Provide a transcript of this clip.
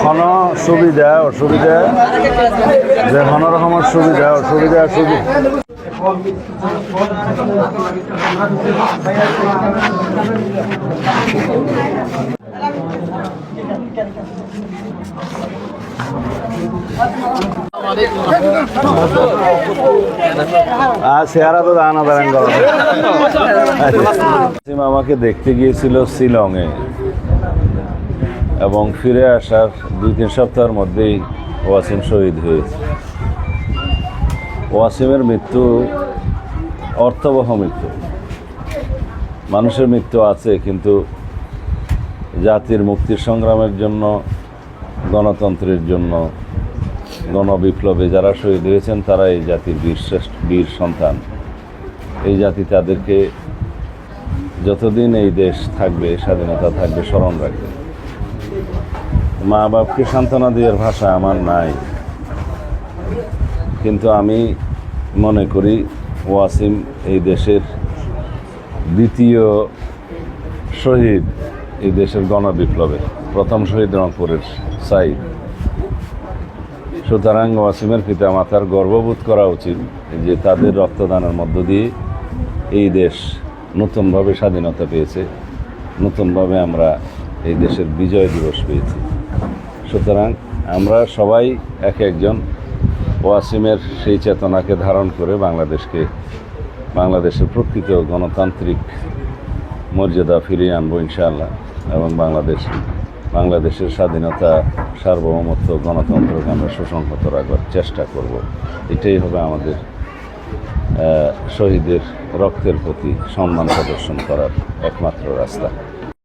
কোনো সুবিধা অসুবিধা যে কোনো রকমের সুবিধা অসুবিধা চেহারা তো দানা দাঁড়ান করো। আমাকে দেখতে গিয়েছিল শিলংয়ে এবং ফিরে আসার 2-3 সপ্তাহের মধ্যেই ওয়াসিম শহীদ হয়েছে। ওয়াসিমের মৃত্যু অর্থবহ মৃত্যু। মানুষের মৃত্যু আছে, কিন্তু জাতির মুক্তির সংগ্রামের জন্য, গণতন্ত্রের জন্য, গণবিপ্লবে যারা শহীদ হয়েছেন তারা এই জাতির বীর সন্তান। এই জাতি তাদেরকে যতদিন এই দেশ থাকবে, স্বাধীনতা থাকবে, স্মরণ রাখবে। মা বাপকে সান্ত্বনা দেওয়ার ভাষা আমার নাই, কিন্তু আমি মনে করি ওয়াসিম এই দেশের দ্বিতীয় শহীদ, এই দেশের গণবিপ্লবে প্রথম শহীদ রংপুরের সাইদ। সুতরাং ওয়াসিমের পিতামাতার গর্ববোধ করা উচিত যে তাদের রক্তদানের মধ্য দিয়ে এই দেশ নতুনভাবে স্বাধীনতা পেয়েছে, নতুনভাবে আমরা এই দেশের বিজয় দিবস পেয়েছি। সুতরাং আমরা সবাই এক একজন ওয়াসিমের সেই চেতনাকে ধারণ করে বাংলাদেশের প্রকৃত গণতান্ত্রিক মর্যাদা ফিরিয়ে আনবো ইনশাআল্লাহ, এবং বাংলাদেশের স্বাধীনতা, সার্বভৌমত্ব, গণতন্ত্রকে আমরা সুসংহত রাখবার চেষ্টা করব। এটাই হবে আমাদের শহীদের রক্তের প্রতি সম্মান প্রদর্শন করার একমাত্র রাস্তা।